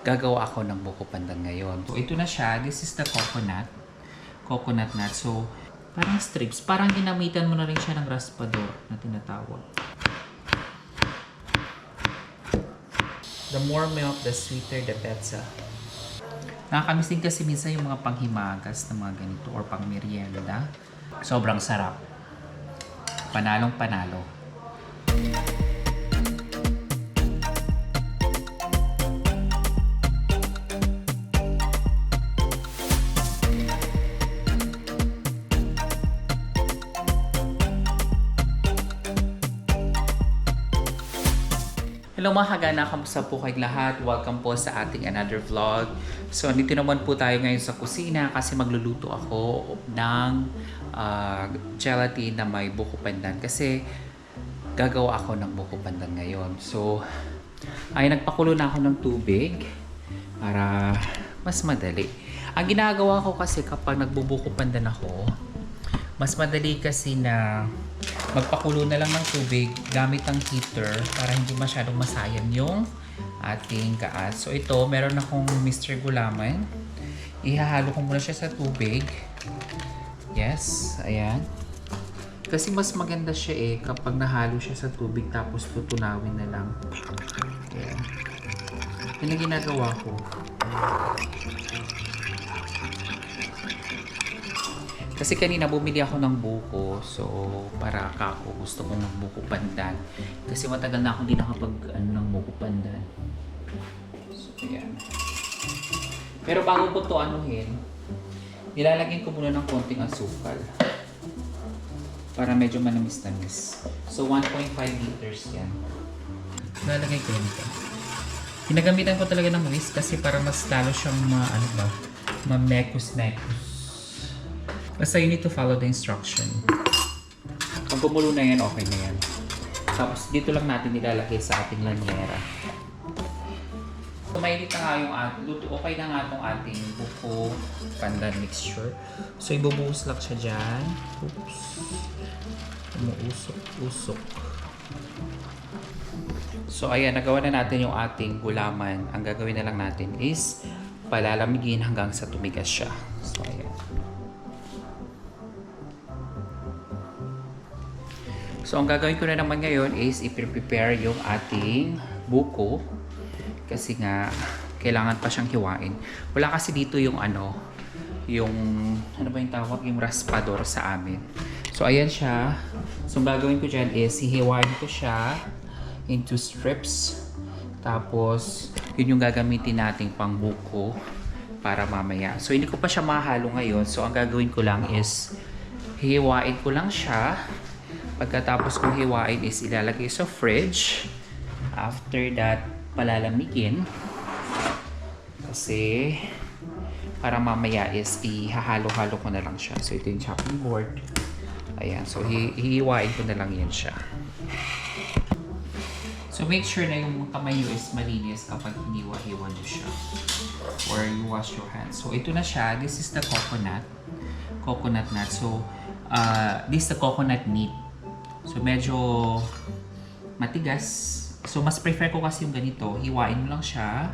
gagawa ako ng buko pandan ngayon. So, ito na siya. This is the coconut. Coconut nut. So, parang strips. Parang ginamitan mo na rin siya ng raspador na tinatawag. The more milk, the sweeter the petsa. Nakakamiss din kasi minsan yung mga panghimagas na mga ganito or pang merienda. Sobrang sarap. Panalong panalo. Hello mga kagana, kamusta po kayong lahat? Welcome po sa ating another vlog. So, dito naman po tayo ngayon sa kusina kasi magluluto ako ng gelatin na may buko pandan. Kasi gagawa ako ng buko pandan ngayon. So, ay nagpakulo na ako ng tubig para mas madali. Ang ginagawa ko kasi kapag nagbubuko pandan ako, mas madali kasi na magpakulo na lang ng tubig gamit ang heater para hindi masyadong masayang yung ating kaas. So ito, meron akong Mr. Gulaman. Ihahalo ko muna siya sa tubig. Yes, ayan. Kasi mas maganda siya kapag nahalo siya sa tubig tapos tutunawin na lang. Ayan. Yun ang ginagawa ko. Kasi kanina bumili ako ng buko, so para ako gusto kong magbuko pandan. Kasi matagal na akong hindi nakapag ng buko pandan. So ayan. Pero bago ko to anuhin, nilalagyan ko muna ng konting asukal. Para medyo manamis-tamis. So 1.5 liters yan. Nilalagay ko nito. Pinagamitan ko talaga ng whisk kasi para mas lalo siyang ma-mekos-mekos. Basta you need to follow the instruction. Pag gumulo na yan, okay na yan. Tapos dito lang natin nilalagay sa ating lanyera. So mainit na nga yung luto. Okay na nga itong ating buko pandan mixture. So ibubuhos lang siya dyan. Oops. Umuusok-usok. So ayan, nagawa na natin yung ating gulaman. Ang gagawin na lang natin is palalamigin hanggang sa tumigas siya. So ayan. So, ang gagawin ko na naman ngayon is i-prepare yung ating buko. Kasi nga, kailangan pa siyang hiwain. Wala kasi dito yung ano ba yung tawag? Yung raspador sa amin. So, ayan siya. So, ang gagawin ko dyan is hihiwain ko siya into strips. Tapos, yun yung gagamitin nating pang buko para mamaya. So, hindi ko pa siya mahalo ngayon. So, ang gagawin ko lang is hihiwain ko lang siya. Pagkatapos kong hiwain is ilalagay sa fridge. After that, palalamigin. Kasi para mamaya is ihahalo-halo ko na lang siya. So ito yung chopping board. Ayan. So hihiwain ko na lang yan siya. So make sure na yung kamay nyo is malinis kapag hiniwa-hiwa nyo siya. Or you wash your hands. So ito na siya. This is the coconut. Coconut nut. So this is the coconut meat. So, medyo matigas. So, mas prefer ko kasi yung ganito. Hiwain mo lang siya.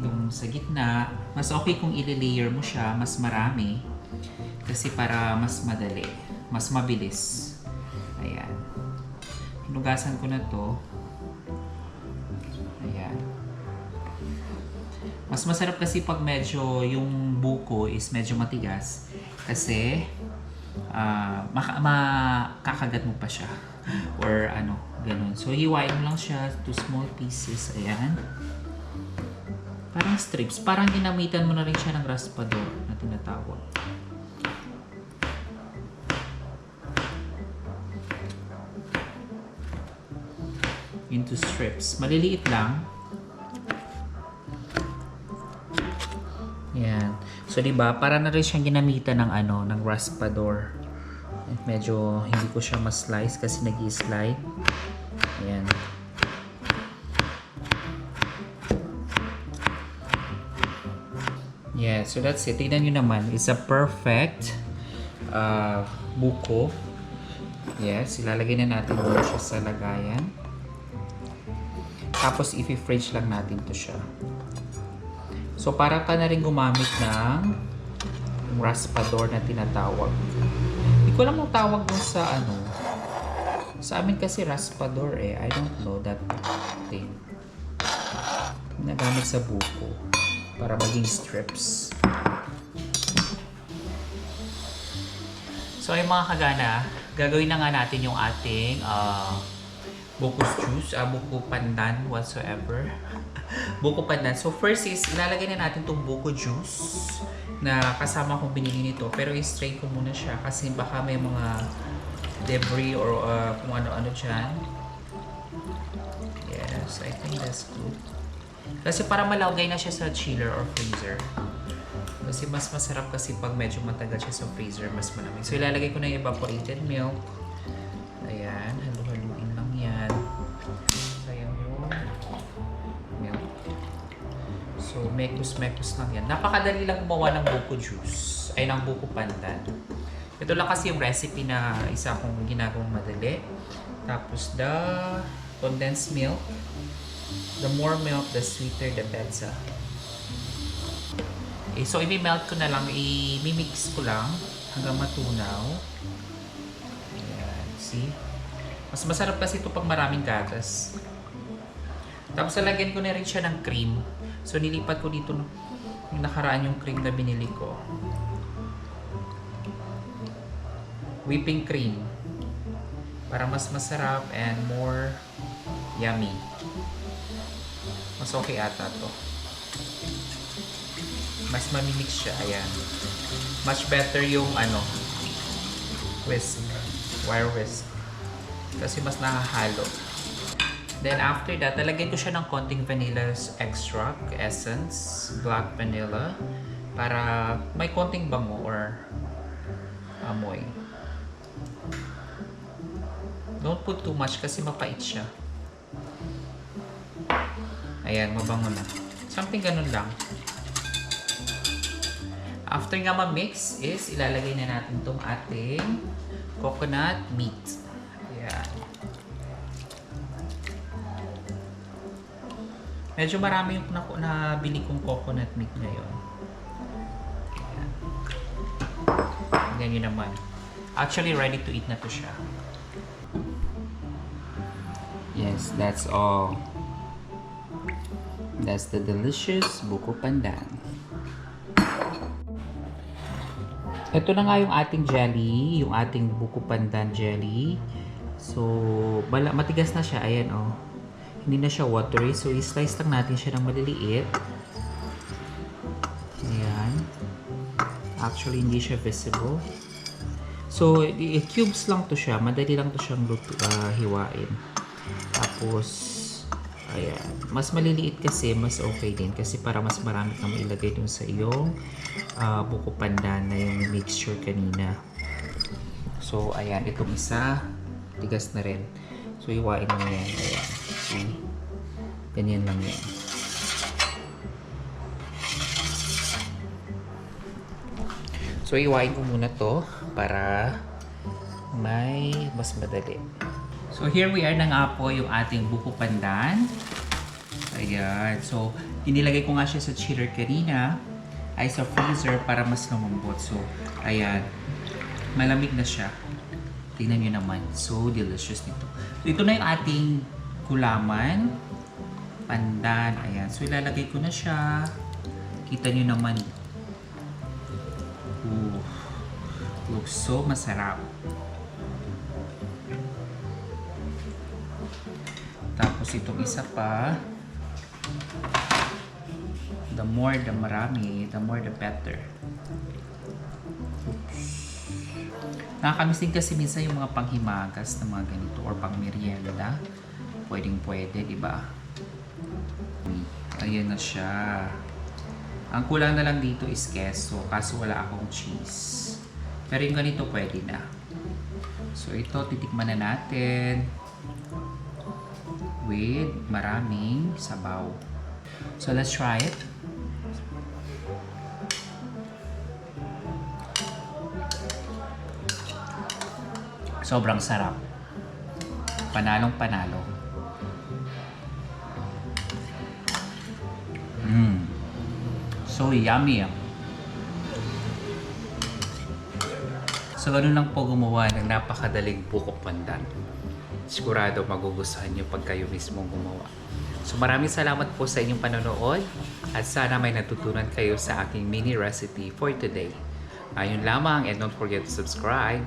Yung sa gitna. Mas okay kung i-layer mo siya. Mas marami. Kasi para mas madali. Mas mabilis. Ayan. Hinugasan ko na to. Ayan. Mas masarap kasi pag medyo yung buko is medyo matigas. Kasi makakagat mo pa siya or ganun. So hiwain mo lang siya to small pieces. Ayan, parang strips, parang ginamitan mo na rin siya ng raspador na tinatawag. Into strips, maliliit lang. Ayan. So, diba, para na rin siyang ginamitan ng ng raspador. Medyo hindi ko siya ma-slice kasi nag-i-slide. Ayan. Yeah, so that's it. Tignan nyo naman. It's a perfect buko. Yes, ilalagay na natin muna siya sa lagayan. Tapos, i-fridge lang natin to siya. So, para ka na rin gumamit ng raspador na tinatawag. Hindi ko alam ang tawag dun sa ano. Sa amin kasi raspador eh. I don't know that thing. Nagamit sa buko para maging strips. So ay mga kagana, gagawin na nga natin yung ating buko's juice, buko pandan whatsoever. Buko pandan. So first is ilalagay na natin tong buko juice na kasama kong binili nito, pero i-strain ko muna siya kasi baka may mga debris or kung ano-ano dyan. Yes, I think that's good. Kasi para malagay na siya sa chiller or freezer. Kasi mas masarap kasi pag medyo matagal siya sa freezer, mas malamig. So ilalagay ko na yung evaporated milk. Ayan, halu-haluin lang yan. Ayan yung milk. So mekos-mekos lang yan. Napakadali lang gumawa ng buko juice. Ay, ng buko pandan. Ito lang kasi yung recipe na isa kong ginagawang madali. Tapos the condensed milk. The more milk, the sweeter the better. Okay, so i-melt ko na lang, i-mix ko lang hanggang matunaw. Ayan, see? Mas masarap kasi ito pag maraming gatas. Tapos lalagyan ko na rin siya ng cream. So nilipat ko dito yung nakaraan yung cream na binili ko. Whipping cream. Para mas masarap and more yummy. Mas okay ata to. Mas mamimix siya. Ayan. Much better yung whisk. Wire whisk. Kasi mas nakahalo. Then after that, talagyan ko siya ng konting vanilla extract, essence, black vanilla. Para may konting bango or amoy. Don't put too much kasi mapait siya. Ayan, mabango na. Something ganun lang. After nga ma-mix is ilalagay na natin itong ating coconut meat. Ayan. Medyo marami yung nabili kong coconut meat ngayon. Ayan. Ganyan naman. Actually, ready to eat na to siya. Yes, that's all. That's the delicious buko pandan. Ito na nga yung ating jelly, yung ating buko pandan jelly. So, matigas na siya. Ayan, oh. Hindi na siya watery. So, i-slice lang natin siya ng maliliit. Ayan. Actually, hindi siya visible. So, cubes lang to siya. Madali lang to siyang hiwain. Tapos, ayan. Mas maliliit kasi, mas okay din. Kasi para mas marami kang mailagay dun sa iyong buko pandan na yung mixture kanina. So, ayan. Itong isa, tigas na rin. So, hiwain mo yan. Ayan. See? Ganyan lang yan. So, hiwain ko muna to para may mas madali. So, here we are na nga po yung ating buko pandan. Ayan. So, inilagay ko nga siya sa chiller kanina ay sa freezer para mas lumambot. So, ayan. Malamig na siya. Tingnan nyo naman. So, delicious nito. So, ito na yung ating gulaman. Pandan. Ayan. So, ilalagay ko na siya. Kita nyo naman. Ooh. Looks so masarap. Tapos itong isa pa, the more the marami, the more the better. Oops. Nakakamiss din kasi minsan yung mga panghimagas na mga ganito or pang merienda. Pwedeng pwede, di ba? Ayan na siya. Ang kulang na lang dito is queso, kaso wala akong cheese. Pero yung ganito pwede na. So ito, titikman na natin with maraming sabaw. So let's try it. Sobrang sarap. Panalong panalo. So yummy. So ganun lang po gumawa ng napakadaling buko pandan. Sigurado magugustuhan nyo pag kayo mismong gumawa. So maraming salamat po sa inyong panonood at sana may natutunan kayo sa aking mini recipe for today. Ayun lamang and don't forget to subscribe.